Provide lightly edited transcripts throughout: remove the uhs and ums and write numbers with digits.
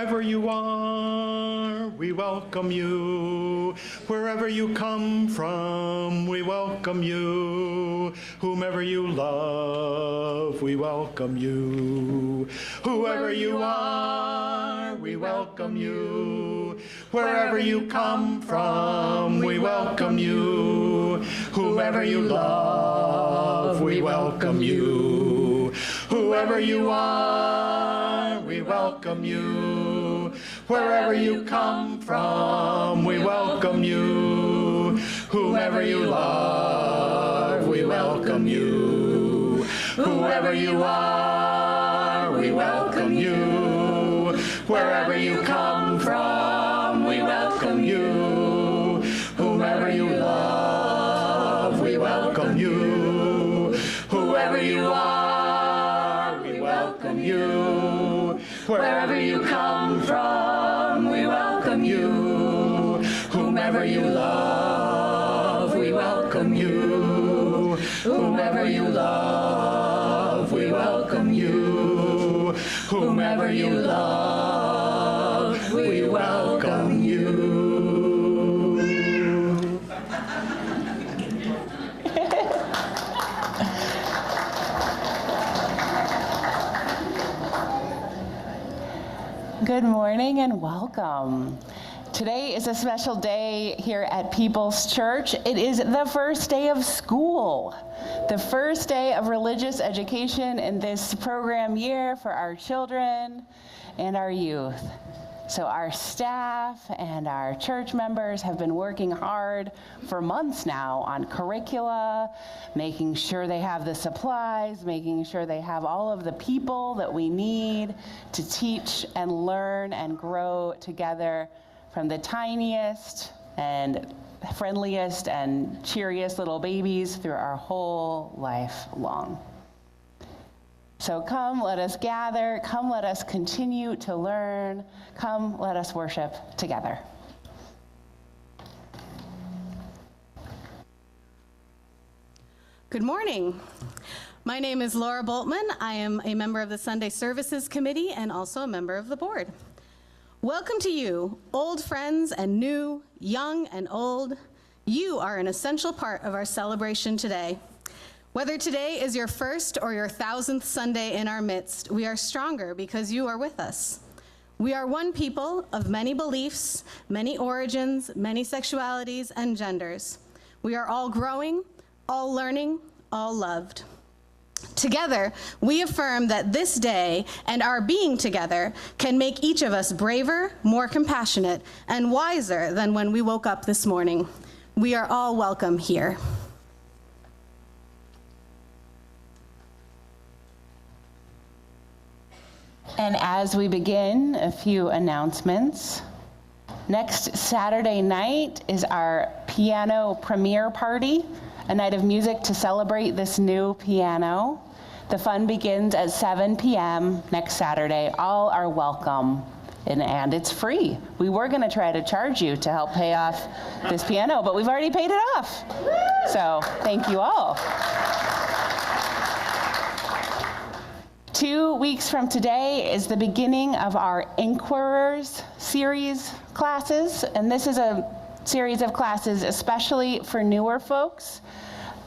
Whoever you are, we welcome you. Wherever you come from, we welcome you. Whomever you love, we welcome you. Whoever you are, we welcome you. Wherever you come from, we welcome you. Whomever you love, we welcome you. Whoever you are, we welcome you. Wherever you come from, we welcome you. Whomever you love, we welcome you. Whoever you are, we welcome you. Wherever you come from, we welcome you. Whomever you love, we welcome you. Whoever you are, we welcome you. Wherever you come from, we welcome you. Whomever you love, we welcome you. Whomever you love, we welcome you. Whomever you love, we welcome you. Good morning and welcome. Today is a special day here at People's Church. It is the first day of school, the first day of religious education in this program year for our children and our youth. So our staff and our church members have been working hard for months now on curricula, making sure they have the supplies, making sure they have all of the people that we need to teach and learn and grow together, from the tiniest and friendliest and cheeriest little babies through our whole life long. So come, let us gather. Come, let us continue to learn. Come, let us worship together. Good morning. My name is Laura Boltman. I am a member of the Sunday Services Committee and also a member of the board. Welcome to you, old friends and new, young and old. You are an essential part of our celebration today. Whether today is your first or your 1000th Sunday in our midst, we are stronger because you are with us. We are one people of many beliefs, many origins, many sexualities and genders. We are all growing, all learning, all loved. Together, we affirm that this day and our being together can make each of us braver, more compassionate, and wiser than when we woke up this morning. We are all welcome here. And as we begin, a few announcements. Next Saturday night is our piano premiere party, a night of music to celebrate this new piano. The fun begins at 7 p.m. next Saturday. All are welcome, and it's free. We were going to try to charge you to help pay off this piano, but we've already paid it off. So thank you all. 2 weeks from today is the beginning of our Inquirers series classes, and this is a series of classes especially for newer folks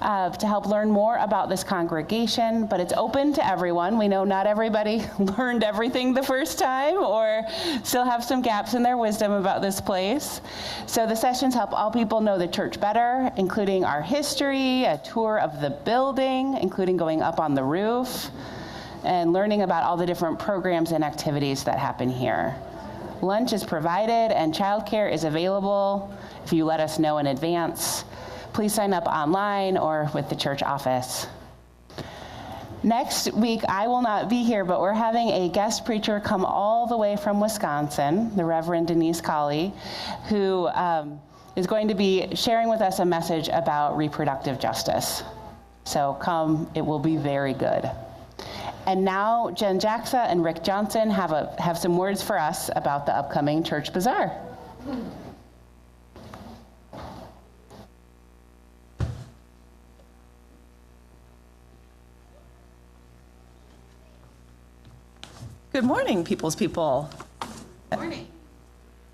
to help learn more about this congregation, but it's open to everyone. We know not everybody learned everything the first time or still have some gaps in their wisdom about this place. So the sessions help all people know the church better, including our history, a tour of the building, including going up on the roof, and learning about all the different programs and activities that happen here. Lunch is provided and childcare is available if you let us know in advance. Please sign up online or with the church office. Next week, I will not be here, but we're having a guest preacher come all the way from Wisconsin, the Reverend Denise Colley, who is going to be sharing with us a message about reproductive justice. So come, it will be very good. And now Jen Jacksa and Rick Johnson have some words for us about the upcoming Church Bazaar. Good morning, people's people. Morning.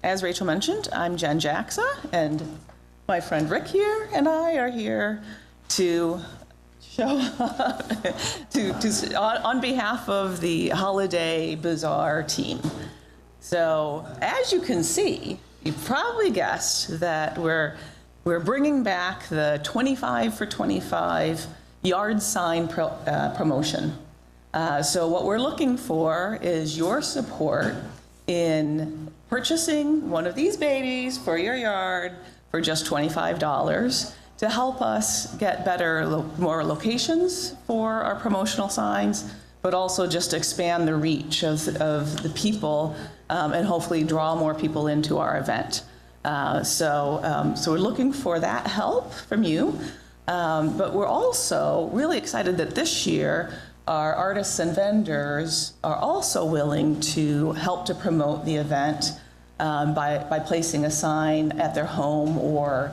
As Rachel mentioned, I'm Jen Jacksa, and my friend Rick here and I are here to show on behalf of the Holiday Bazaar team. So as you can see, you've probably guessed that we're bringing back the 25 for 25 yard sign promotion. So what we're looking for is your support in purchasing one of these babies for your yard for just $25 to help us get more locations for our promotional signs, but also just expand the reach of the people and hopefully draw more people into our event. So we're looking for that help from you, but we're also really excited that this year our artists and vendors are also willing to help to promote the event by placing a sign at their home or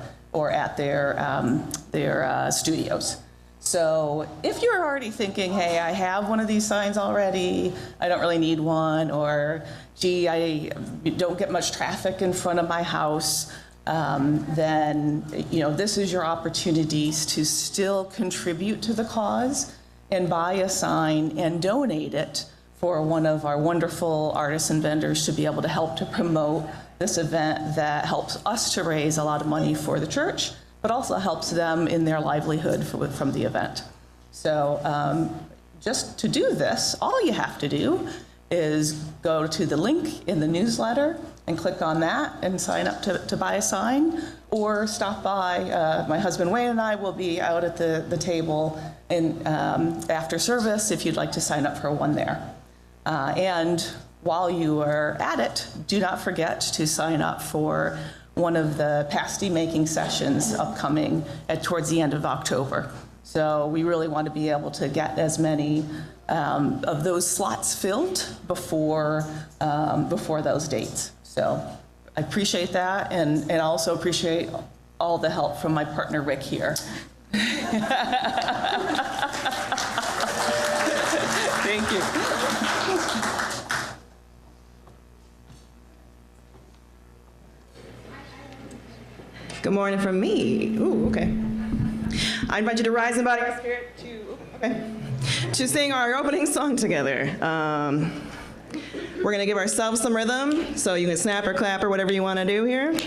at their studios. So if you're already thinking, hey, I have one of these signs already, I don't really need one, or gee, I don't get much traffic in front of my house, then this is your opportunities to still contribute to the cause and buy a sign and donate it for one of our wonderful artists and vendors to be able to help to promote this event that helps us to raise a lot of money for the church, but also helps them in their livelihood from the event. So just to do this, all you have to do is go to the link in the newsletter and click on that and sign up to buy a sign, or stop by. My husband Wayne and I will be out at the table after service if you'd like to sign up for one there. And while you are at it, do not forget to sign up for one of the pasty making sessions upcoming towards the end of October. So we really want to be able to get as many of those slots filled before those dates. So I appreciate that, and I also appreciate all the help from my partner Rick here. Thank you. Good morning from me. Ooh, okay. I invite you to rise in body and spirit to sing our opening song together. We're going to give ourselves some rhythm, so you can snap or clap or whatever you want to do here.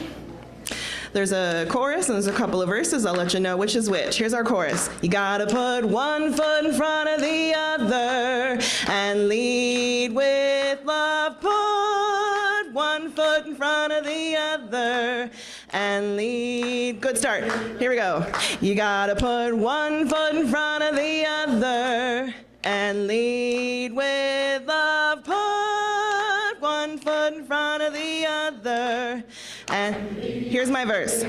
There's a chorus and there's a couple of verses. I'll let you know which is which. Here's our chorus. You gotta put one foot in front of the other and lead with love. Put one foot in front of the other and lead. Good start. Here we go. You gotta put one foot in front of the other and lead with love. Put one foot in front of the other. And here's my verse.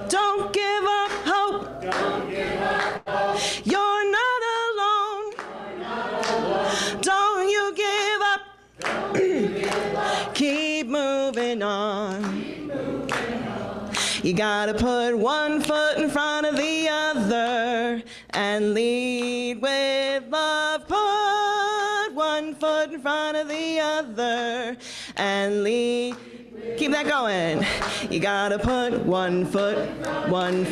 Don't give up hope. Don't give up hope. You're not alone. Don't you give up. Don't you give up. Keep moving on. You gotta put one foot in front of the other and lead with love. Put one foot in front of the other and lead. Keep that going. You gotta put one foot in front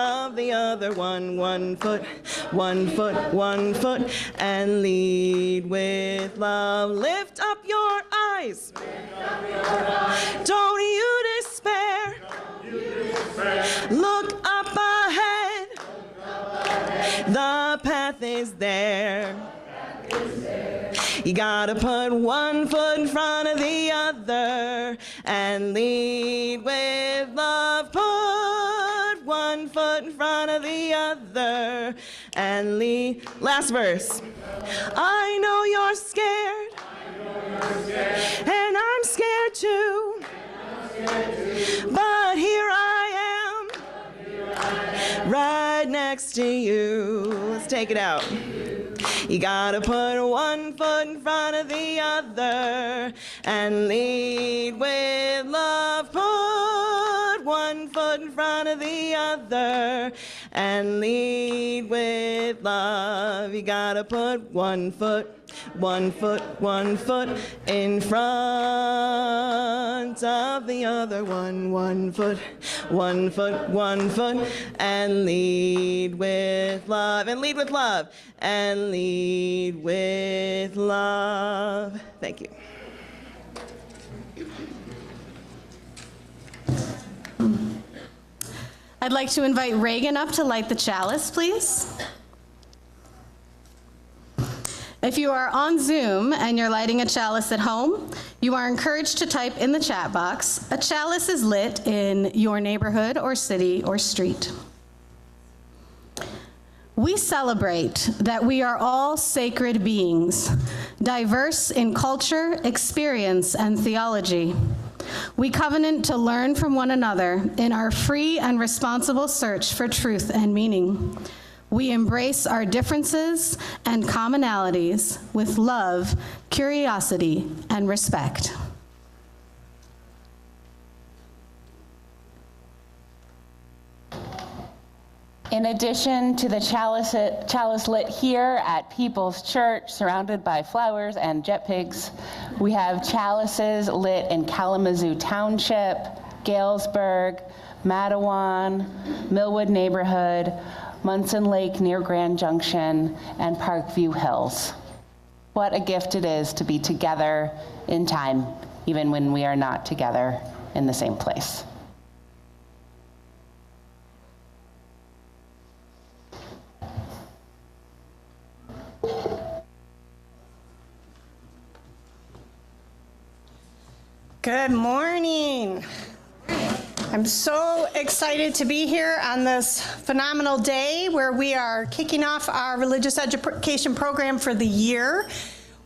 of the other one foot, and lead with love. Lift up your eyes. Don't you despair. Look up ahead. The path is there. You gotta put one foot in front of the other and lead with love. Put one foot in front of the other and lead. Last verse. I know you're scared. And I'm scared too. But here I am. Right next to you. Let's take it out. You gotta put one foot in front of the other and lead with love. Put one foot in front of the other and lead with love. You gotta put one foot 1 foot in front of the other one. 1 foot, 1 foot, 1 foot, and lead with love, and lead with love, and lead with love. Thank you. I'd like to invite Reagan up to light the chalice, please. If you are on Zoom and you're lighting a chalice at home, you are encouraged to type in the chat box, "A chalice is lit in your neighborhood or city or street." We celebrate that we are all sacred beings, diverse in culture, experience, and theology. We covenant to learn from one another in our free and responsible search for truth and meaning. We embrace our differences and commonalities with love, curiosity, and respect. In addition to the chalice lit here at People's Church, surrounded by flowers and jet pigs, we have chalices lit in Kalamazoo Township, Galesburg, Matawan, Millwood Neighborhood, Munson Lake near Grand Junction, and Parkview Hills. What a gift it is to be together in time, even when we are not together in the same place. Good morning. I'm so excited to be here on this phenomenal day where we are kicking off our religious education program for the year.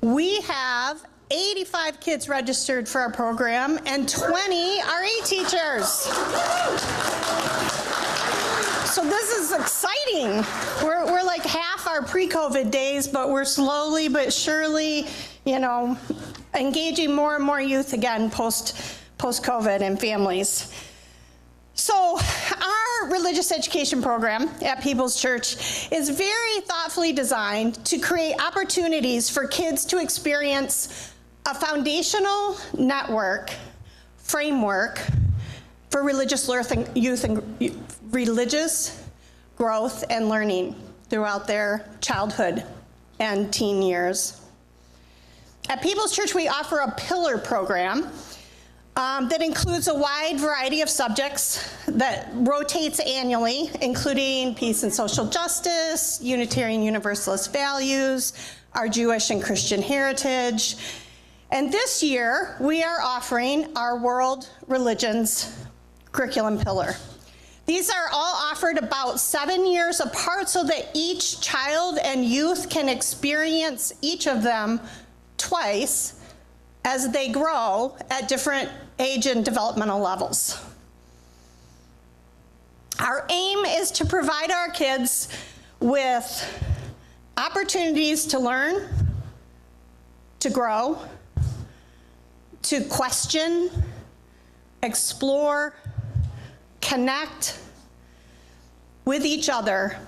We have 85 kids registered for our program and 20 RA teachers. So this is exciting. We're like half our pre-COVID days, but we're slowly but surely, engaging more and more youth again post-COVID and families. So our religious education program at People's Church is very thoughtfully designed to create opportunities for kids to experience a foundational network framework for religious youth and religious growth and learning throughout their childhood and teen years. At People's Church, we offer a pillar program that includes a wide variety of subjects that rotates annually, including peace and social justice, Unitarian Universalist values, our Jewish and Christian heritage. And this year, we are offering our world religions curriculum pillar. These are all offered about 7 years apart so that each child and youth can experience each of them twice as they grow at different age and developmental levels. Our aim is to provide our kids with opportunities to learn, to grow, to question, explore, connect with each other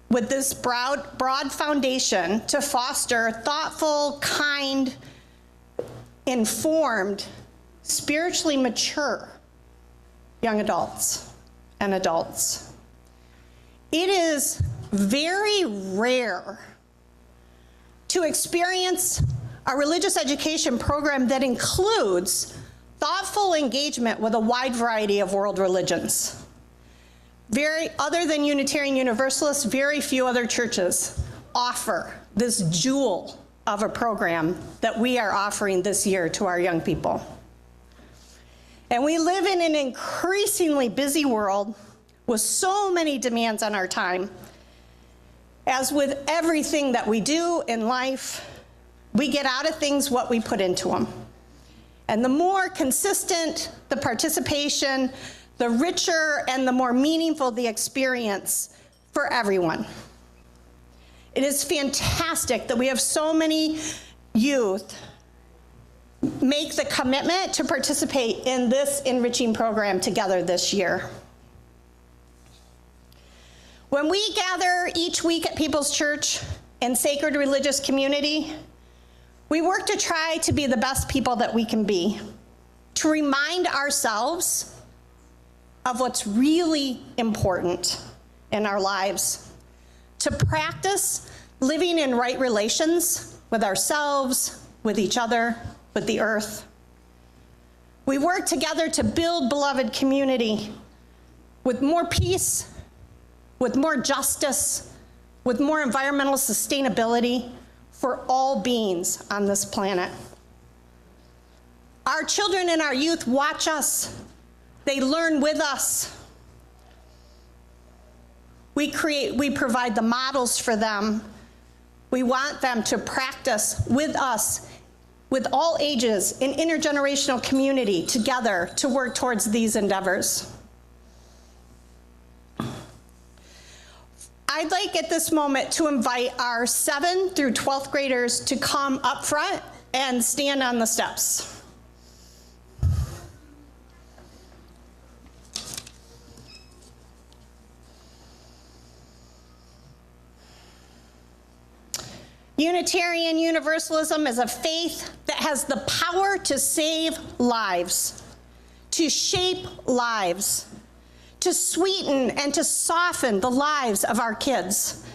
with this broad foundation to foster thoughtful, kind, informed, spiritually mature young adults and adults. It is very rare to experience a religious education program that includes thoughtful engagement with a wide variety of world religions. Other than Unitarian Universalists, very few other churches offer this jewel of a program that we are offering this year to our young people. And we live in an increasingly busy world with so many demands on our time. As with everything that we do in life, we get out of things what we put into them. And the more consistent the participation, the richer and the more meaningful the experience for everyone. It is fantastic that we have so many youth make the commitment to participate in this enriching program together this year. When we gather each week at People's Church in sacred religious community, We work to try to be the best people that we can be, to remind ourselves of what's really important in our lives, to practice living in right relations with ourselves, with each other, with the earth. We work together to build beloved community with more peace, with more justice, with more environmental sustainability for all beings on this planet. Our children and our youth watch us. They learn with us. We provide the models for them. We want them to practice with us, with all ages, in intergenerational community, together to work towards these endeavors. I'd like at this moment to invite our 7th through 12th graders to come up front and stand on the steps. Unitarian Universalism is a faith that has the power to save lives, to shape lives, to sweeten and to soften the lives of our kids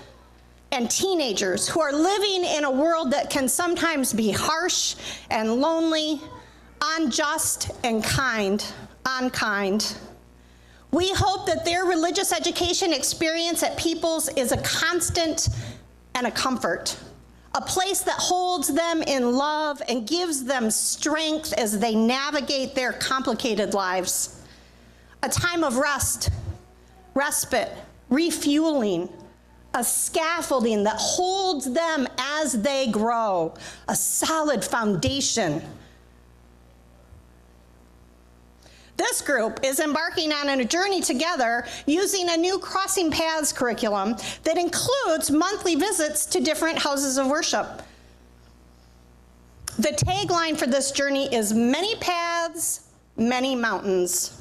and teenagers who are living in a world that can sometimes be harsh and lonely, unjust and unkind. We hope that their religious education experience at Peoples is a constant and a comfort, a place that holds them in love and gives them strength as they navigate their complicated lives. A time of rest, respite, refueling, a scaffolding that holds them as they grow, a solid foundation. This group is embarking on a journey together using a new Crossing Paths curriculum that includes monthly visits to different houses of worship. The tagline for this journey is many paths, many mountains.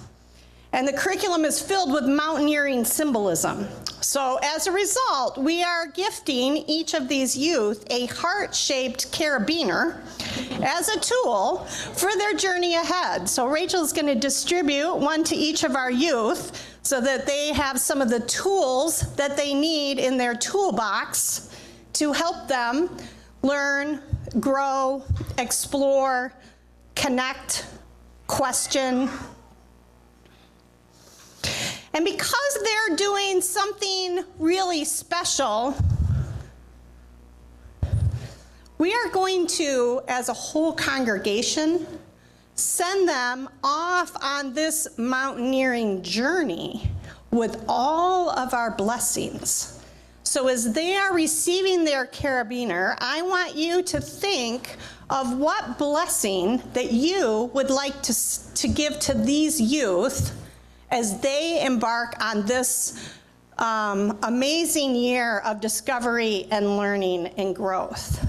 And the curriculum is filled with mountaineering symbolism. So as a result, we are gifting each of these youth a heart-shaped carabiner as a tool for their journey ahead. So Rachel's going to distribute one to each of our youth so that they have some of the tools that they need in their toolbox to help them learn, grow, explore, connect, question. And because they're doing something really special, we are going to, as a whole congregation, send them off on this mountaineering journey with all of our blessings. So as they are receiving their carabiner, I want you to think of what blessing that you would like to give to these youth as they embark on this amazing year of discovery and learning and growth.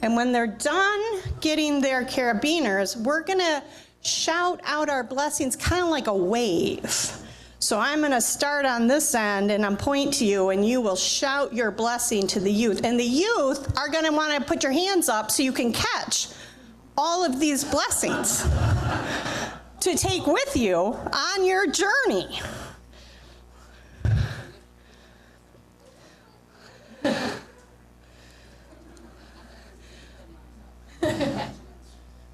And when they're done getting their carabiners, we're gonna shout out our blessings kind of like a wave. So I'm gonna start on this end and I'm point to you and you will shout your blessing to the youth. And the youth are gonna wanna put your hands up so you can catch all of these blessings to take with you on your journey.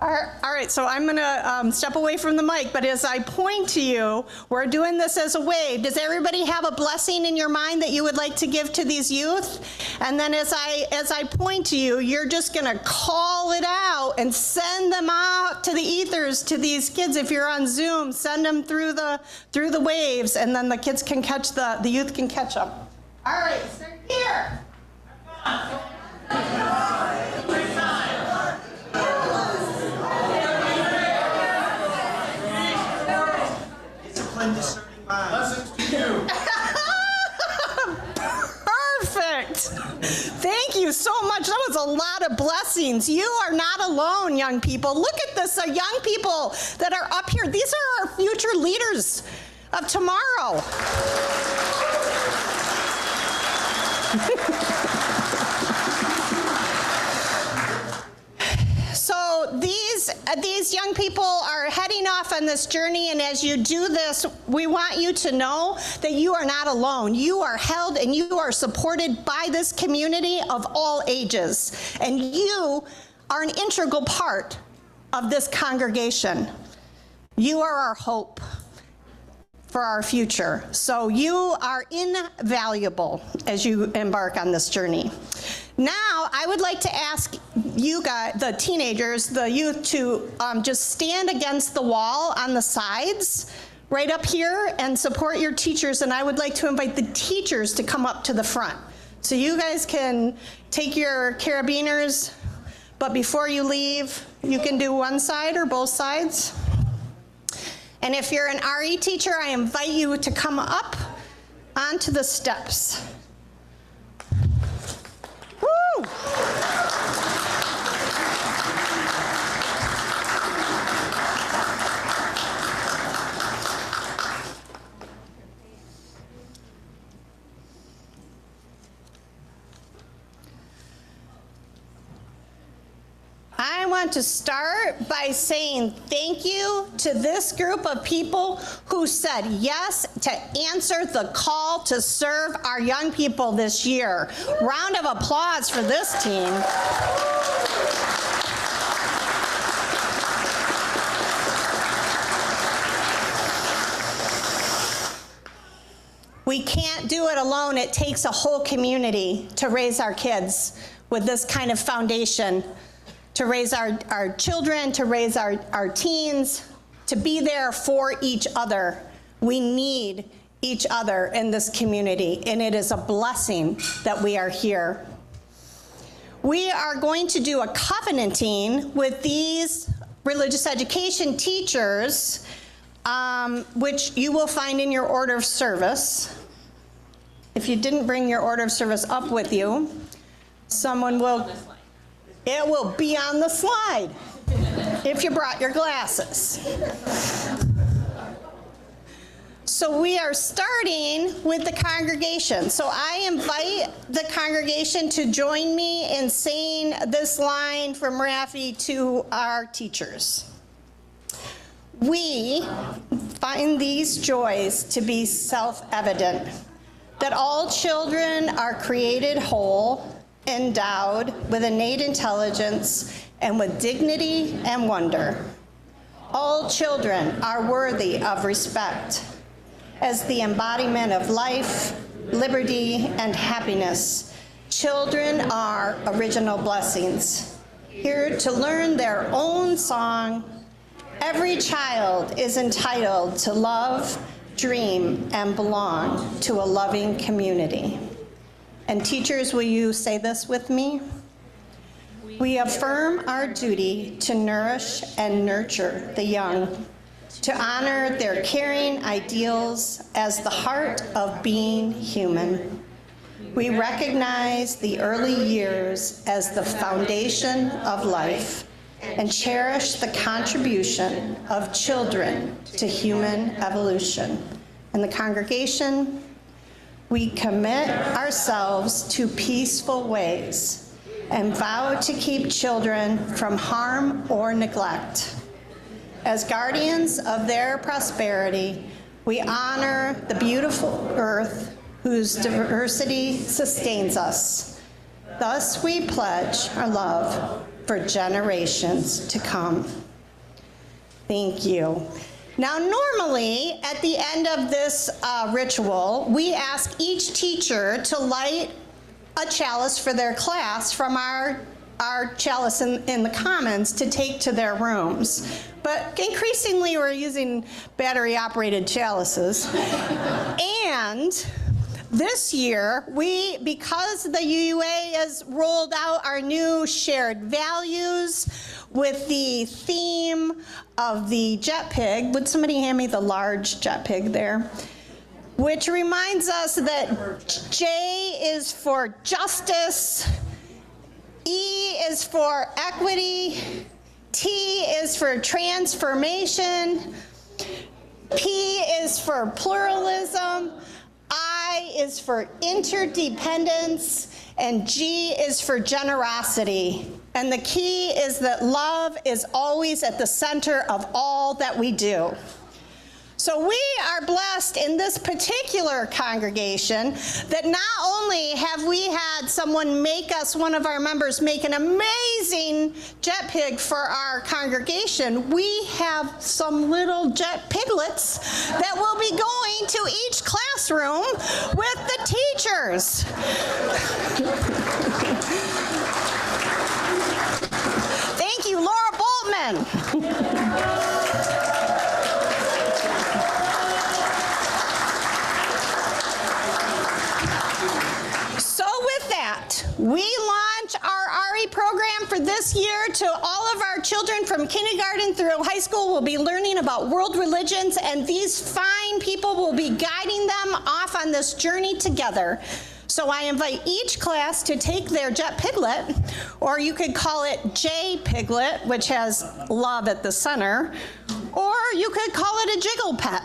All right, so I'm gonna step away from the mic, but as I point to you, we're doing this as a wave. Does everybody have a blessing in your mind that you would like to give to these youth? And then as I point to you, you're just gonna call it out and send them out to the ethers, to these kids. If you're on Zoom, send them through the waves, and then the kids can catch the youth can catch them. All right, start here. Discerning mind. Blessings to you. Perfect. Thank you so much. That was a lot of blessings. You are not alone, young people. Look at this, young people that are up here. These are our future leaders of tomorrow. these young people are heading off on this journey, and as you do this, we want you to know that you are not alone. You are held and you are supported by this community of all ages, and you are an integral part of this congregation. You are our hope for our future. So you are invaluable as you embark on this journey. Now, I would like to ask you guys, the teenagers, the youth, to just stand against the wall on the sides, right up here, and support your teachers. And I would like to invite the teachers to come up to the front. So you guys can take your carabiners, but before you leave, you can do one side or both sides. And if you're an RE teacher, I invite you to come up onto the steps. Woo! I want to start by saying thank you to this group of people who said yes to answer the call to serve our young people this year. Round of applause for this team. We can't do it alone. It takes a whole community to raise our kids with this kind of foundation, to raise our children, to raise our teens, to be there for each other. We need each other in this community, and it is a blessing that we are here. We are going to do a covenanting with these religious education teachers, which you will find in your order of service. If you didn't bring your order of service up with you, someone will... It will be on the slide if you brought your glasses. So we are starting with the congregation. So I invite the congregation to join me in saying this line from Raffi to our teachers. We find these joys to be self-evident, that all children are created whole, endowed with innate intelligence and with dignity and wonder. All children are worthy of respect as the embodiment of life, liberty, and happiness. Children are original blessings, here to learn their own song. Every child is entitled to love, dream, and belong to a loving community. And teachers, will you say this with me? We affirm our duty to nourish and nurture the young, to honor their caring ideals as the heart of being human. We recognize the early years as the foundation of life and cherish the contribution of children to human evolution. And the congregation, we commit ourselves to peaceful ways and vow to keep children from harm or neglect. As guardians of their prosperity, we honor the beautiful earth whose diversity sustains us. Thus, we pledge our love for generations to come. Thank you. Now, normally, at the end of this ritual, we ask each teacher to light a chalice for their class from our chalice in the Commons to take to their rooms. But increasingly, we're using battery-operated chalices. And this year, because the UUA has rolled out our new shared values with the theme of the jet pig. Would somebody hand me the large jet pig there? Which reminds us that J is for justice, E is for equity, T is for transformation, P is for pluralism, I is for interdependence, And G is for generosity. And the key is that love is always at the center of all that we do. So we are blessed in this particular congregation that not only have we had someone make us, one of our members, make an amazing jet pig for our congregation, we have some little jet piglets that will be going to each classroom with the teachers. Thank you, Laura Boltman. We launch our RE program for this year to all of our children from kindergarten through high school. Will be learning about world religions, and these fine people will be guiding them off on this journey together. So I invite each class to take their jet piglet, or you could call it J Piglet, which has love at the center, or you could call it a Jiggle Pet,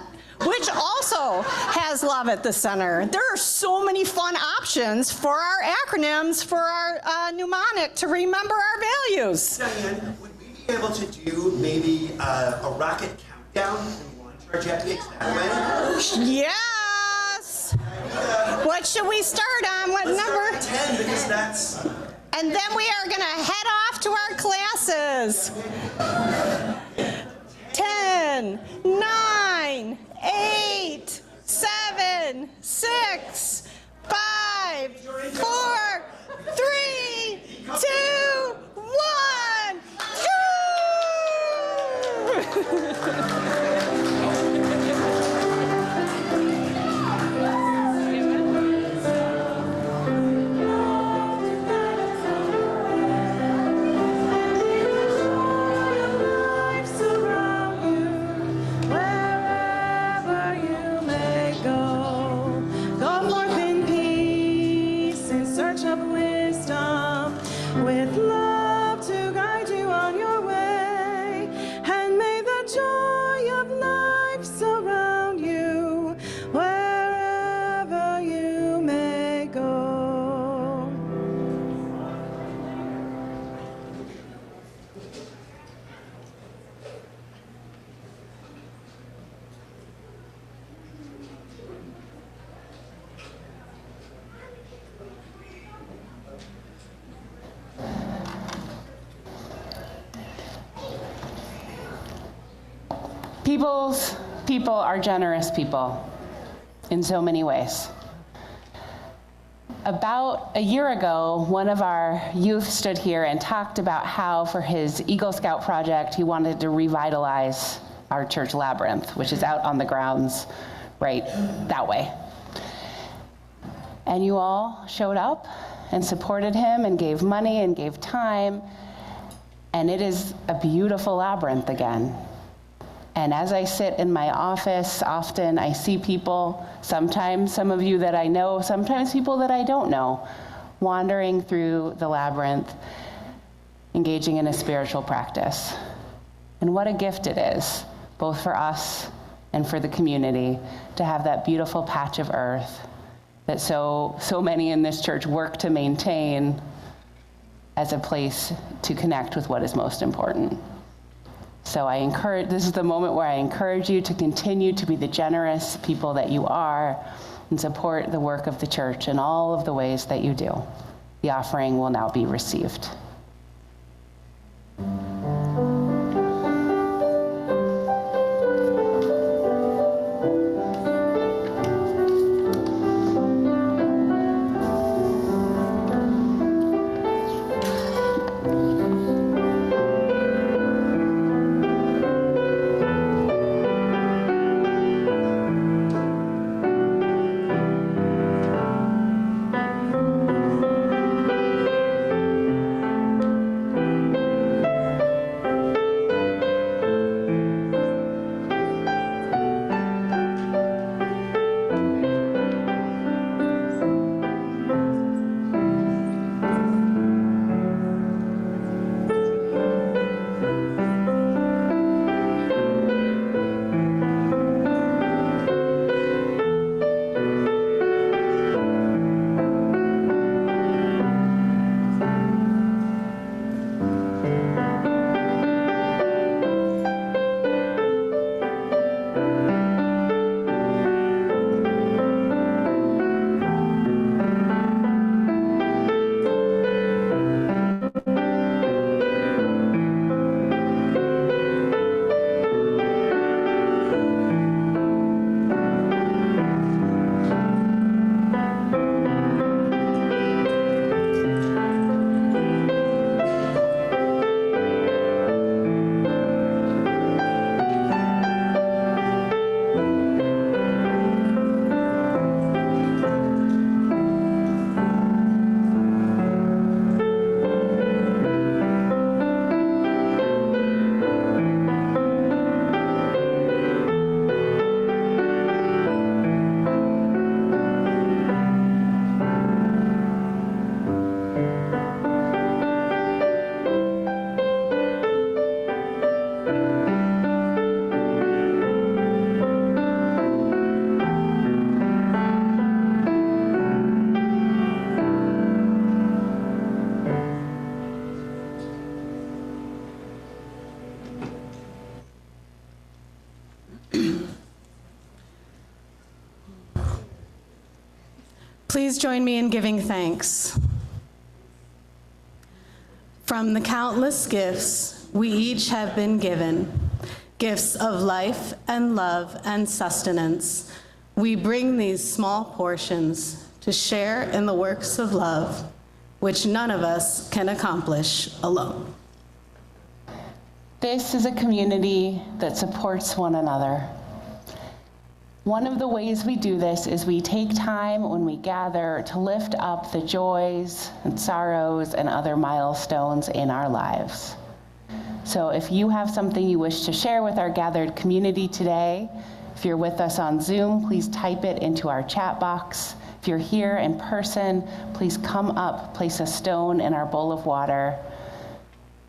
which also has love at the center. There are so many fun options for our acronyms, for our mnemonic to remember our values. Diane, would we be able to do maybe a rocket countdown and launch our jet pigs that way? Yes! What should we start on? What Let's number? Start at 10, because that's... And then we are going to head off to our classes. 10, 9, 8, 7, 6, 5, 4, 3, 2, 1. With love to guide you on your way, and may the joy of life surround you wherever you may go. People are generous people in so many ways. About a year ago, one of our youth stood here and talked about how for his Eagle Scout project, he wanted to revitalize our church labyrinth, which is out on the grounds right that way. And you all showed up and supported him and gave money and gave time, and it is a beautiful labyrinth again. And as I sit in my office, often I see people, sometimes some of you that I know, sometimes people that I don't know, wandering through the labyrinth, engaging in a spiritual practice. And what a gift it is, both for us and for the community, to have that beautiful patch of earth that so many in this church work to maintain as a place to connect with what is most important. So this is the moment where I encourage you to continue to be the generous people that you are and support the work of the church in all of the ways that you do. The offering will now be received. Please join me in giving thanks. From the countless gifts we each have been given, gifts of life and love and sustenance, we bring these small portions to share in the works of love, which none of us can accomplish alone. This is a community that supports one another. One of the ways we do this is we take time when we gather to lift up the joys and sorrows and other milestones in our lives. So if you have something you wish to share with our gathered community today, if you're with us on Zoom, please type it into our chat box. If you're here in person, please come up, place a stone in our bowl of water,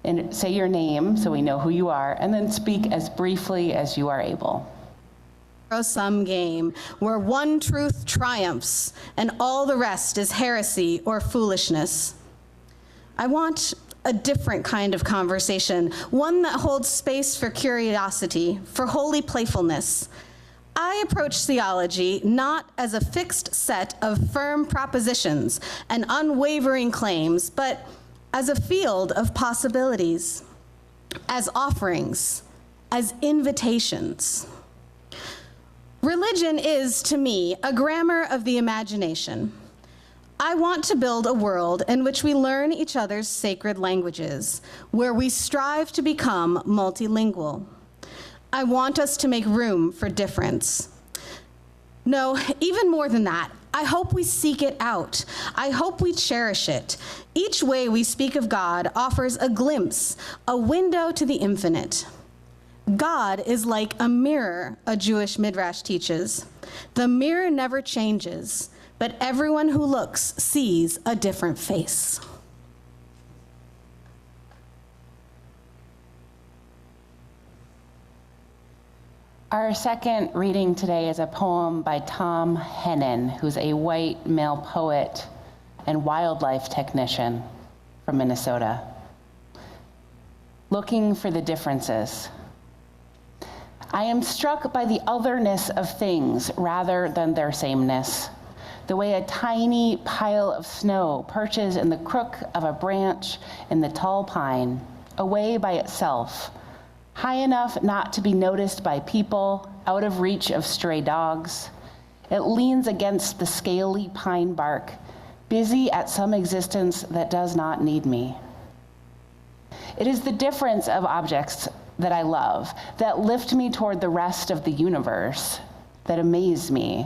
and say your name so we know who you are, and then speak as briefly as you are able. Zero-sum game where one truth triumphs and all the rest is heresy or foolishness. I want a different kind of conversation, one that holds space for curiosity, for holy playfulness. I approach theology not as a fixed set of firm propositions and unwavering claims, but as a field of possibilities, as offerings, as invitations. Religion is, to me, a grammar of the imagination. I want to build a world in which we learn each other's sacred languages, where we strive to become multilingual. I want us to make room for difference. No, even more than that, I hope we seek it out. I hope we cherish it. Each way we speak of God offers a glimpse, a window to the infinite. God is like a mirror, a Jewish midrash teaches. The mirror never changes, but everyone who looks sees a different face. Our second reading today is a poem by Tom Hennon, who's a white male poet and wildlife technician from Minnesota. Looking for the differences. I am struck by the otherness of things rather than their sameness. The way a tiny pile of snow perches in the crook of a branch in the tall pine, away by itself, high enough not to be noticed by people, out of reach of stray dogs. It leans against the scaly pine bark, busy at some existence that does not need me. It is the difference of objects that I love, that lift me toward the rest of the universe, that amaze me,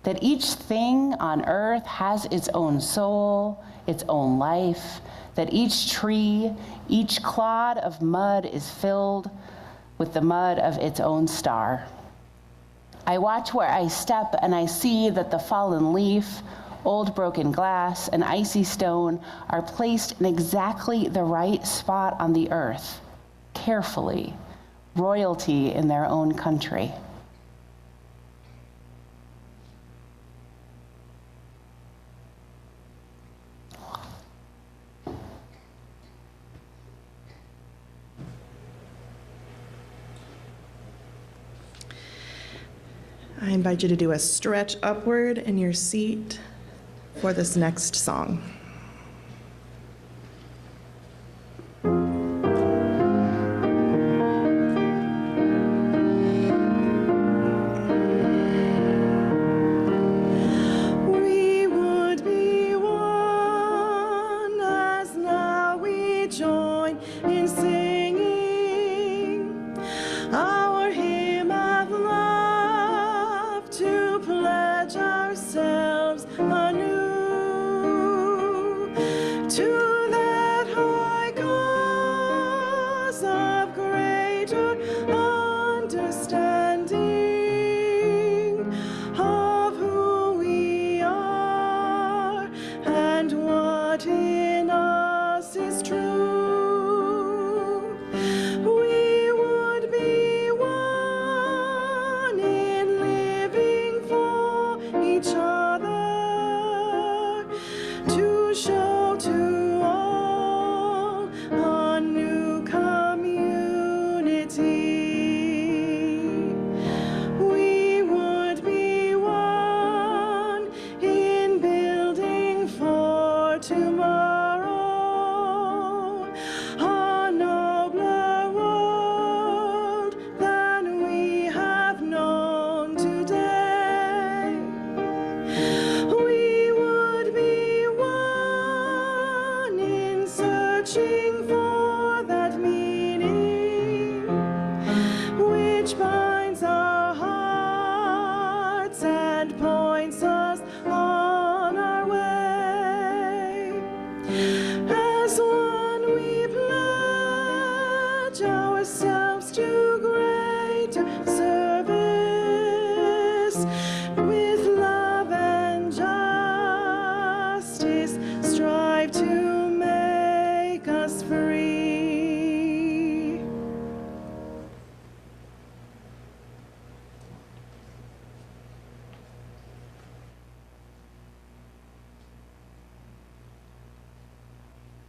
that each thing on earth has its own soul, its own life, that each tree, each clod of mud is filled with the mud of its own star. I watch where I step and I see that the fallen leaf, old broken glass, and icy stone are placed in exactly the right spot on the earth, carefully, royalty in their own country. I invite you to do a stretch upward in your seat for this next song. We would be one as now we join in singing our hymn of love to pledge ourselves anew.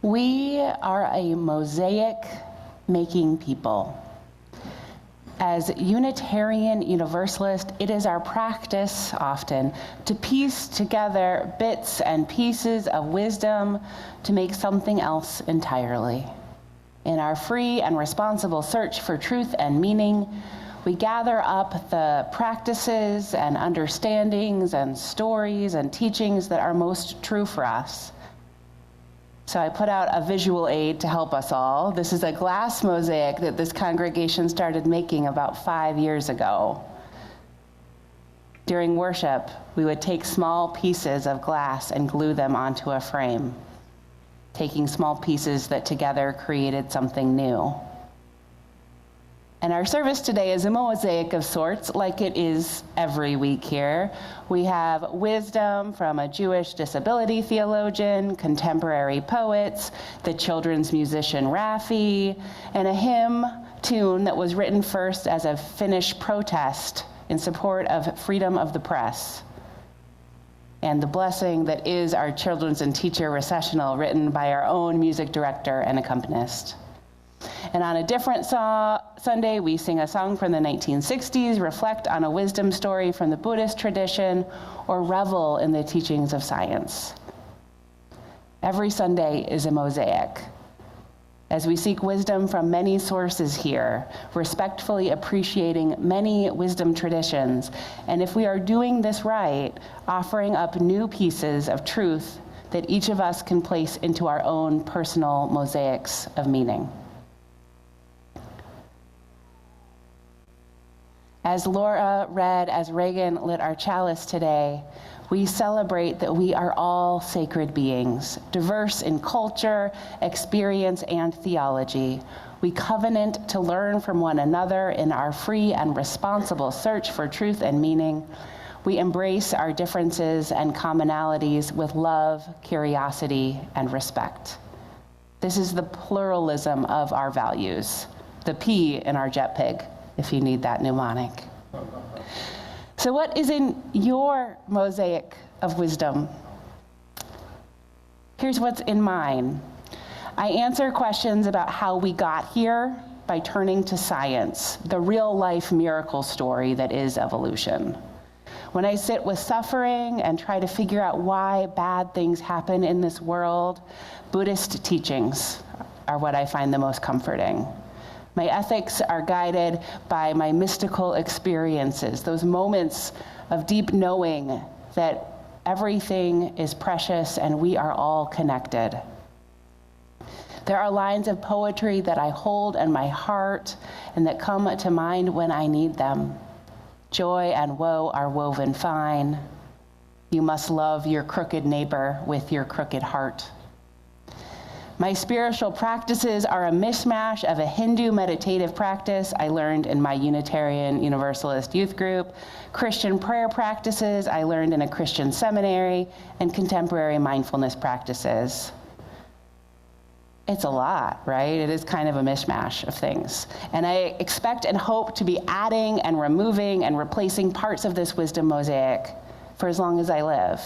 We are a mosaic-making people. As Unitarian Universalists, it is our practice often to piece together bits and pieces of wisdom to make something else entirely. In our free and responsible search for truth and meaning, we gather up the practices and understandings and stories and teachings that are most true for us. So I put out a visual aid to help us all. This is a glass mosaic that this congregation started making about 5 years ago. During worship, we would take small pieces of glass and glue them onto a frame, taking small pieces that together created something new. And our service today is a mosaic of sorts, like it is every week here. We have wisdom from a Jewish disability theologian, contemporary poets, the children's musician Raffi, and a hymn tune that was written first as a Finnish protest in support of freedom of the press. And the blessing that is our children's and teacher recessional, written by our own music director and accompanist. And on a different Sunday, we sing a song from the 1960s, reflect on a wisdom story from the Buddhist tradition, or revel in the teachings of science. Every Sunday is a mosaic. As we seek wisdom from many sources here, respectfully appreciating many wisdom traditions, and if we are doing this right, offering up new pieces of truth that each of us can place into our own personal mosaics of meaning. As Laura read, as Reagan lit our chalice today, we celebrate that we are all sacred beings, diverse in culture, experience, and theology. We covenant to learn from one another in our free and responsible search for truth and meaning. We embrace our differences and commonalities with love, curiosity, and respect. This is the pluralism of our values, the P in our jet pig, if you need that mnemonic. So what is in your mosaic of wisdom? Here's what's in mine. I answer questions about how we got here by turning to science, the real-life miracle story that is evolution. When I sit with suffering and try to figure out why bad things happen in this world, Buddhist teachings are what I find the most comforting. My ethics are guided by my mystical experiences, those moments of deep knowing that everything is precious and we are all connected. There are lines of poetry that I hold in my heart and that come to mind when I need them. Joy and woe are woven fine. You must love your crooked neighbor with your crooked heart. My spiritual practices are a mishmash of a Hindu meditative practice I learned in my Unitarian Universalist youth group, Christian prayer practices I learned in a Christian seminary, and contemporary mindfulness practices. It's a lot, right? It is kind of a mishmash of things. And I expect and hope to be adding and removing and replacing parts of this wisdom mosaic for as long as I live.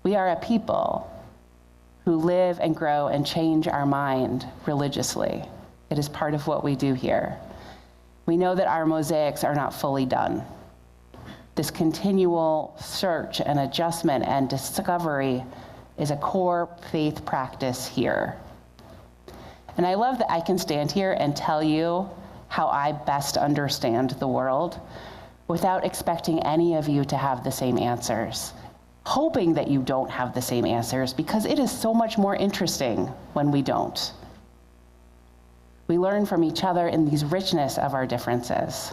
We are a people who live and grow and change our mind religiously. It is part of what we do here. We know that our mosaics are not fully done. This continual search and adjustment and discovery is a core faith practice here. And I love that I can stand here and tell you how I best understand the world without expecting any of you to have the same answers. Hoping that you don't have the same answers, because it is so much more interesting when we don't. We learn from each other in these richness of our differences.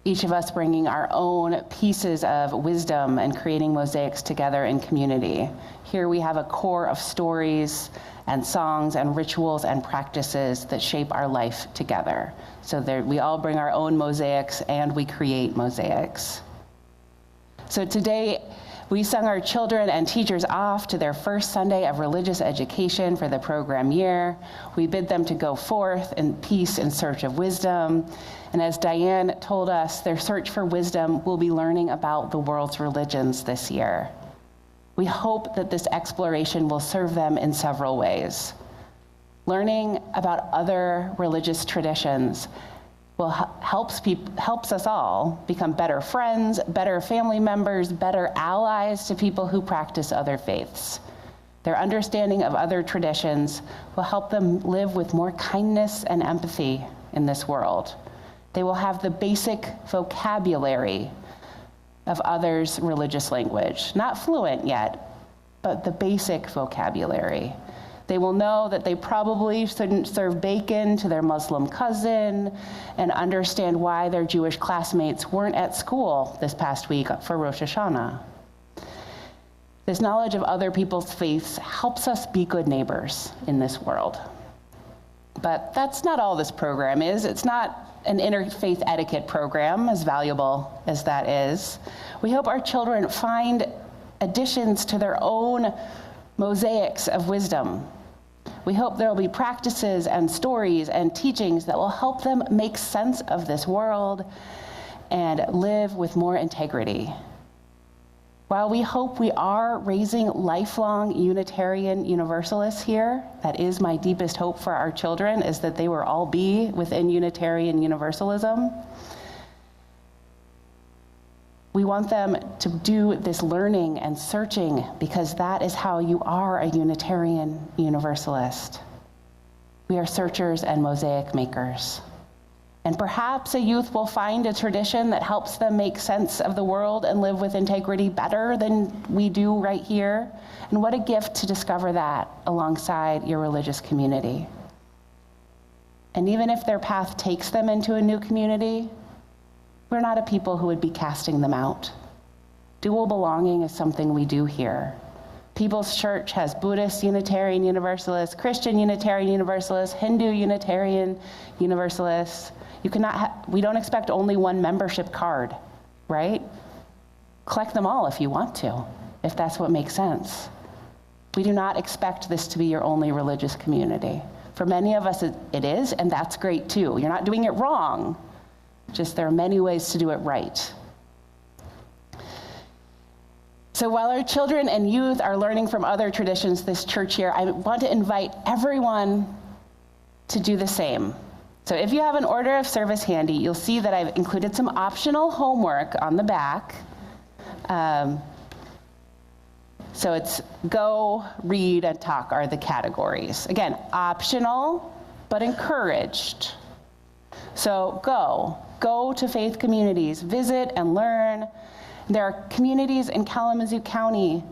Each of us bringing our own pieces of wisdom and creating mosaics together in community. Here we have a core of stories and songs and rituals and practices that shape our life together. So we all bring our own mosaics and we create mosaics. So today, we sung our children and teachers off to their first Sunday of religious education for the program year. We bid them to go forth in peace in search of wisdom. And as Diane told us, their search for wisdom will be learning about the world's religions this year. We hope that this exploration will serve them in several ways. Learning about other religious traditions helps us all become better friends, better family members, better allies to people who practice other faiths. Their understanding of other traditions will help them live with more kindness and empathy in this world. They will have the basic vocabulary of others' religious language. Not fluent yet, but the basic vocabulary. They will know that they probably shouldn't serve bacon to their Muslim cousin and understand why their Jewish classmates weren't at school this past week for Rosh Hashanah. This knowledge of other people's faiths helps us be good neighbors in this world. But that's not all this program is. It's not an interfaith etiquette program, as valuable as that is. We hope our children find additions to their own mosaics of wisdom. We hope there will be practices and stories and teachings that will help them make sense of this world and live with more integrity. While we hope we are raising lifelong Unitarian Universalists here, that is my deepest hope for our children, is that they will all be within Unitarian Universalism. We want them to do this learning and searching because that is how you are a Unitarian Universalist. We are searchers and mosaic makers. And perhaps a youth will find a tradition that helps them make sense of the world and live with integrity better than we do right here. And what a gift to discover that alongside your religious community. And even if their path takes them into a new community, we're not a people who would be casting them out. Dual belonging is something we do here. People's Church has Buddhist Unitarian Universalists, Christian Unitarian Universalists, Hindu Unitarian Universalists. We don't expect only one membership card, right? Collect them all if you want to, if that's what makes sense. We do not expect this to be your only religious community. For many of us, it is, and that's great too. You're not doing it wrong, just there are many ways to do it right. So while our children and youth are learning from other traditions this church year, I want to invite everyone to do the same. So if you have an order of service handy, you'll see that I've included some optional homework on the back. So it's go, read, and talk are the categories. Again, optional, but encouraged. So go to faith communities, visit and learn. There are communities in Kalamazoo County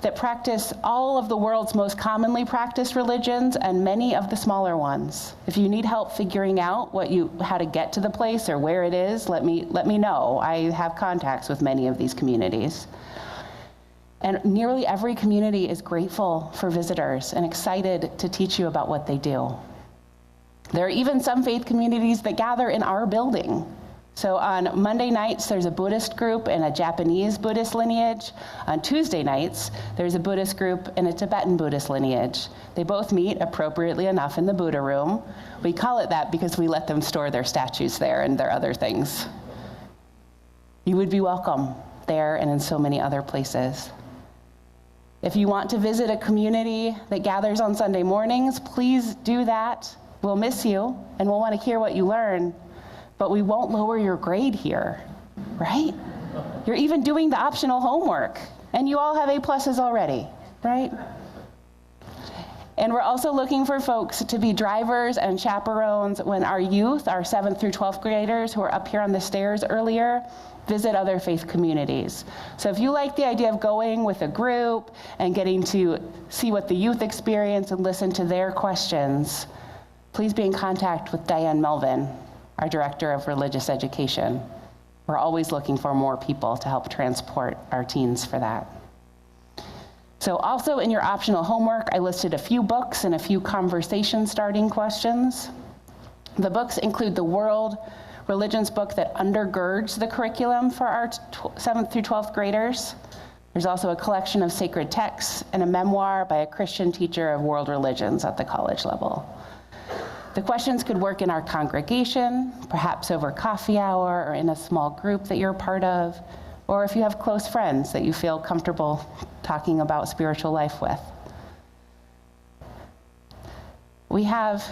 that practice all of the world's most commonly practiced religions and many of the smaller ones. If you need help figuring out how to get to the place or where it is, let me know. I have contacts with many of these communities. And nearly every community is grateful for visitors and excited to teach you about what they do. There are even some faith communities that gather in our building. So on Monday nights, there's a Buddhist group and a Japanese Buddhist lineage. On Tuesday nights, there's a Buddhist group and a Tibetan Buddhist lineage. They both meet appropriately enough in the Buddha room. We call it that because we let them store their statues there and their other things. You would be welcome there and in so many other places. If you want to visit a community that gathers on Sunday mornings, please do that. We'll miss you and we'll want to hear what you learn. But we won't lower your grade here, right? You're even doing the optional homework, and you all have A+ already, right? And we're also looking for folks to be drivers and chaperones when our youth, our 7th through 12th graders who are up here on the stairs earlier, visit other faith communities. So if you like the idea of going with a group and getting to see what the youth experience and listen to their questions, please be in contact with Diane Melvin, our Director of Religious Education. We're always looking for more people to help transport our teens for that. So also in your optional homework, I listed a few books and a few conversation starting questions. The books include the World Religions book that undergirds the curriculum for our 7th through 12th graders. There's also a collection of sacred texts and a memoir by a Christian teacher of world religions at the college level. The questions could work in our congregation, perhaps over coffee hour or in a small group that you're part of, or if you have close friends that you feel comfortable talking about spiritual life with. We have,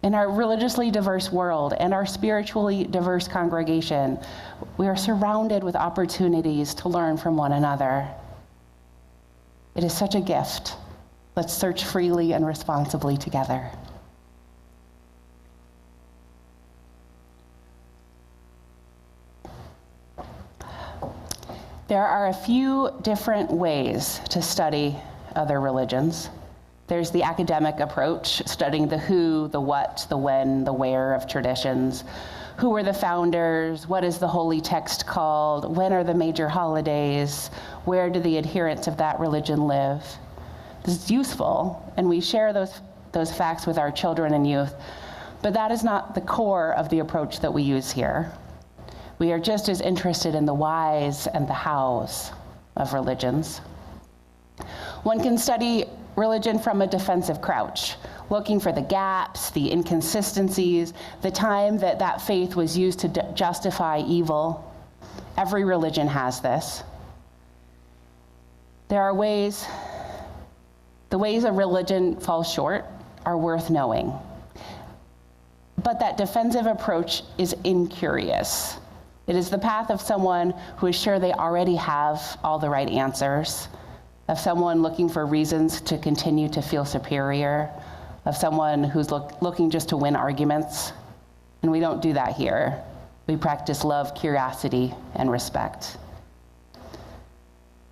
in our religiously diverse world and our spiritually diverse congregation, we are surrounded with opportunities to learn from one another. It is such a gift. Let's search freely and responsibly together. There are a few different ways to study other religions. There's the academic approach, studying the who, the what, the when, the where of traditions. Who were the founders? What is the holy text called? When are the major holidays? Where do the adherents of that religion live? This is useful, and we share those facts with our children and youth, but that is not the core of the approach that we use here. We are just as interested in the whys and the hows of religions. One can study religion from a defensive crouch, looking for the gaps, the inconsistencies, the time that that faith was used to justify evil. Every religion has this. There are ways, the ways a religion falls short are worth knowing. But that defensive approach is incurious. It is the path of someone who is sure they already have all the right answers, of someone looking for reasons to continue to feel superior, of someone who's looking just to win arguments. And we don't do that here. We practice love, curiosity, and respect.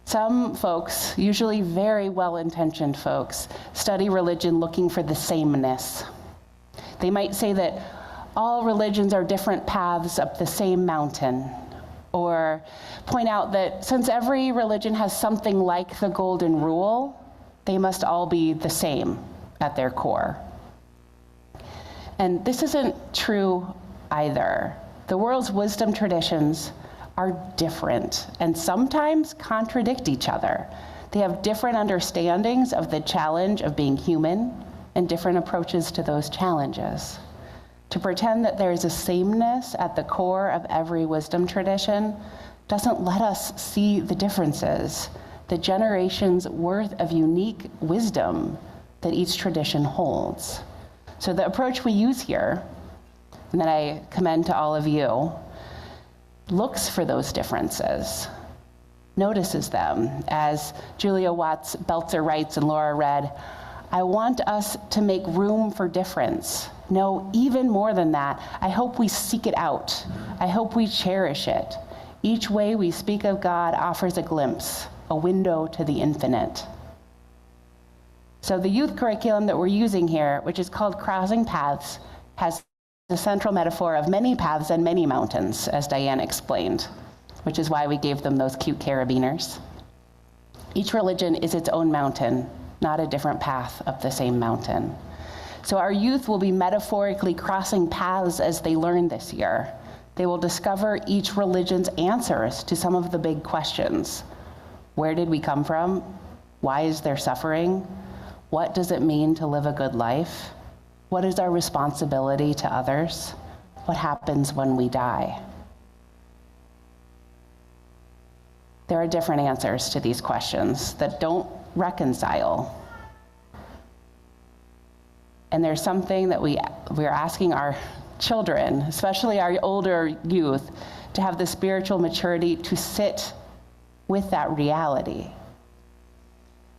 Some folks, usually very well-intentioned folks, study religion looking for the sameness. They might say that all religions are different paths up the same mountain, or point out that since every religion has something like the golden rule, they must all be the same at their core. And this isn't true either. The world's wisdom traditions are different and sometimes contradict each other. They have different understandings of the challenge of being human and different approaches to those challenges. To pretend that there is a sameness at the core of every wisdom tradition doesn't let us see the differences, the generations' worth of unique wisdom that each tradition holds. So the approach we use here, and that I commend to all of you, looks for those differences, notices them. As Julia Watts Belzer writes and Laura read, I want us to make room for difference. No, even more than that, I hope we seek it out. I hope we cherish it. Each way we speak of God offers a glimpse, a window to the infinite. So the youth curriculum that we're using here, which is called Crossing Paths, has the central metaphor of many paths and many mountains, as Diane explained, which is why we gave them those cute carabiners. Each religion is its own mountain, not a different path up the same mountain. So our youth will be metaphorically crossing paths as they learn this year. They will discover each religion's answers to some of the big questions. Where did we come from? Why is there suffering? What does it mean to live a good life? What is our responsibility to others? What happens when we die? There are different answers to these questions that don't reconcile. And there's something that we're asking our children, especially our older youth, to have the spiritual maturity to sit with that reality.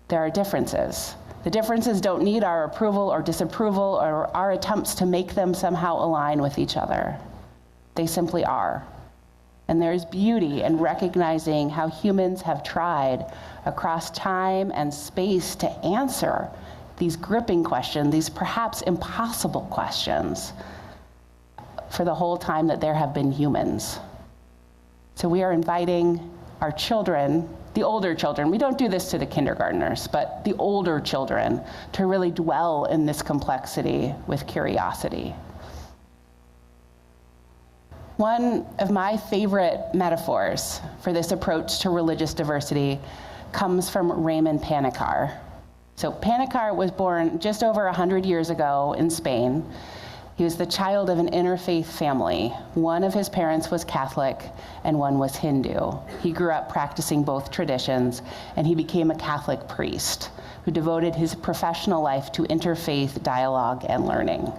There are differences. The differences don't need our approval or disapproval or our attempts to make them somehow align with each other. They simply are. And there's beauty in recognizing how humans have tried across time and space to answer these gripping questions, these perhaps impossible questions, for the whole time that there have been humans. So we are inviting our children, the older children, we don't do this to the kindergartners, but the older children, to really dwell in this complexity with curiosity. One of my favorite metaphors for this approach to religious diversity comes from Raymond Panikkar. So Panikkar was born just over 100 years ago in Spain. He was the child of an interfaith family. One of his parents was Catholic and one was Hindu. He grew up practicing both traditions, and he became a Catholic priest who devoted his professional life to interfaith dialogue and learning.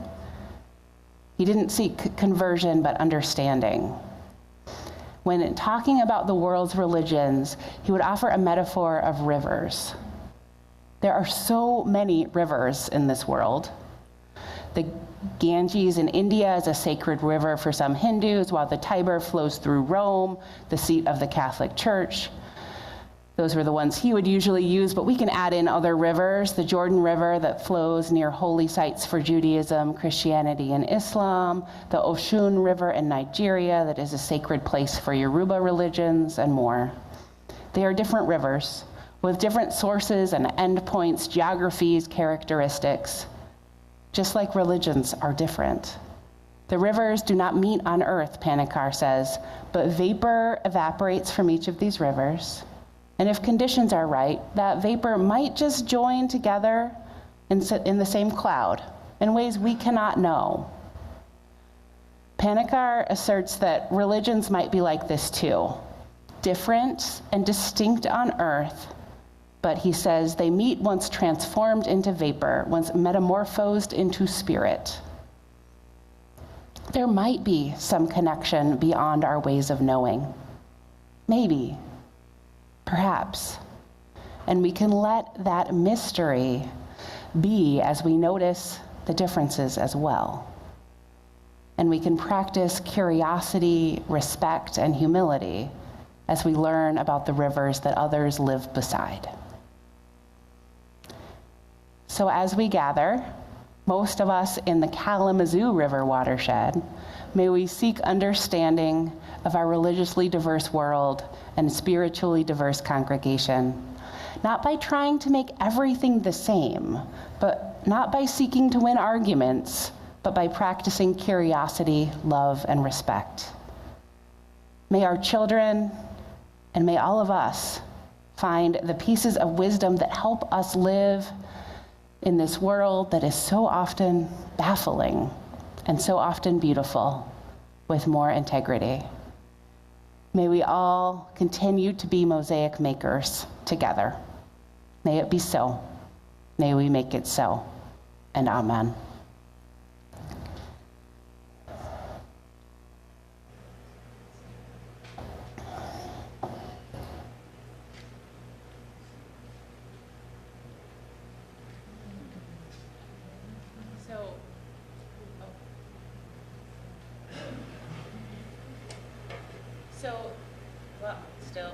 He didn't seek conversion, but understanding. When talking about the world's religions, he would offer a metaphor of rivers. There are so many rivers in this world. The Ganges in India is a sacred river for some Hindus, while the Tiber flows through Rome, the seat of the Catholic Church. Those were the ones he would usually use, but we can add in other rivers. The Jordan River that flows near holy sites for Judaism, Christianity, and Islam. The Oshun River in Nigeria that is a sacred place for Yoruba religions, and more. They are different rivers with different sources and endpoints, geographies, characteristics, just like religions are different. The rivers do not meet on earth, Panikar says, but vapor evaporates from each of these rivers. And if conditions are right, that vapor might just join together and sit in the same cloud in ways we cannot know. Panikar asserts that religions might be like this too, different and distinct on earth, but he says they meet once transformed into vapor, once metamorphosed into spirit. There might be some connection beyond our ways of knowing. Maybe. Perhaps. And we can let that mystery be as we notice the differences as well. And we can practice curiosity, respect, and humility as we learn about the rivers that others live beside. So as we gather, most of us in the Kalamazoo River watershed, may we seek understanding of our religiously diverse world and spiritually diverse congregation, not by trying to make everything the same, but not by seeking to win arguments, but by practicing curiosity, love, and respect. May our children, and may all of us, find the pieces of wisdom that help us live in this world that is so often baffling and so often beautiful with more integrity. May we all continue to be mosaic makers together. May it be so. May we make it so. And amen.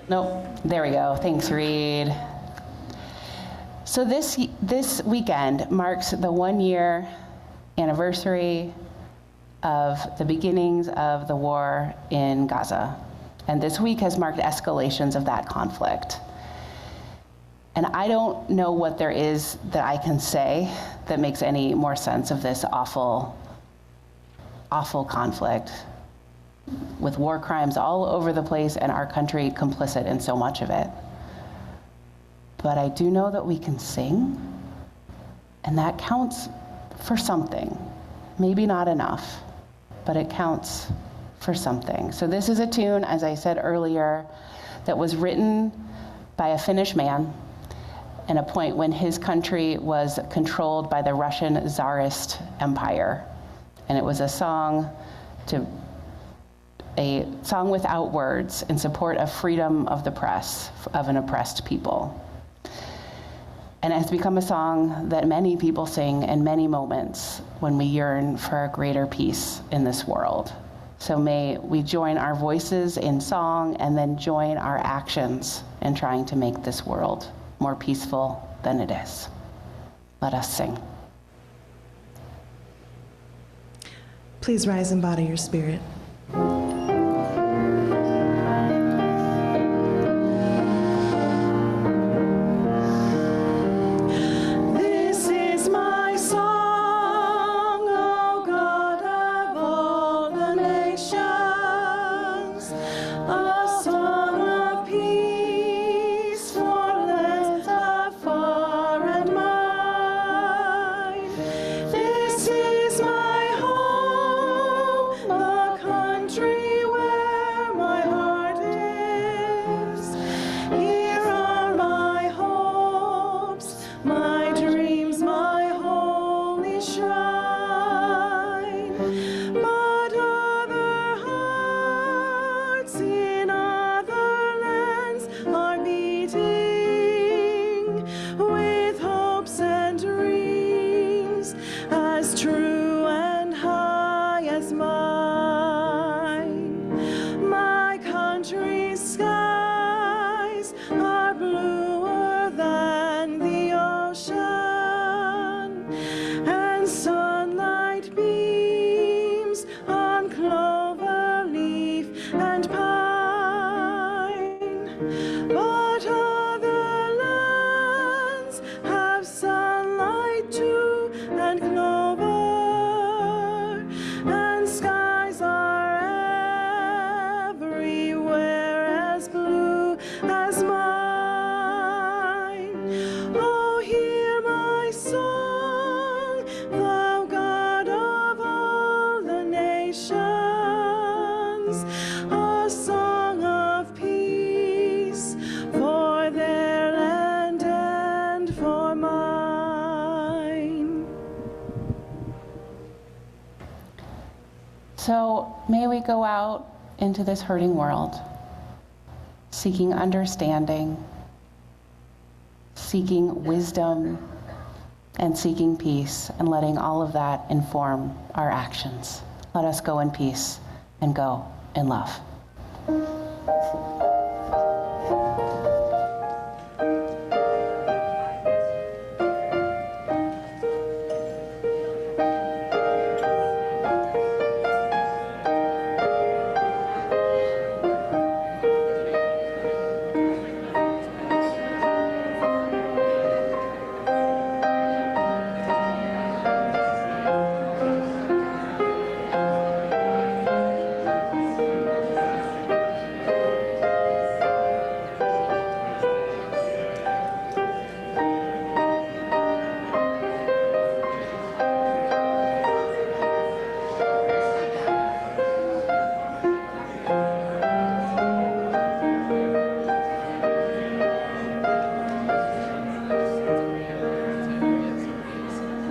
No, there we go. Thanks, Reed. So this weekend marks the 1-year anniversary of the beginnings of the war in Gaza. And this week has marked escalations of that conflict. And I don't know what there is that I can say that makes any more sense of this awful, awful conflict, with war crimes all over the place and our country complicit in so much of it. But I do know that we can sing, and that counts for something. Maybe not enough, but it counts for something. So this is a tune, as I said earlier, that was written by a Finnish man at a point when his country was controlled by the Russian Tsarist Empire. And it was a song without words in support of freedom of the press of an oppressed people. And it has become a song that many people sing in many moments when we yearn for a greater peace in this world. So may we join our voices in song and then join our actions in trying to make this world more peaceful than it is. Let us sing. Please rise and body your spirit. This is my home. So may we go out into this hurting world, seeking understanding, seeking wisdom, and seeking peace, and letting all of that inform our actions. Let us go in peace and go in love.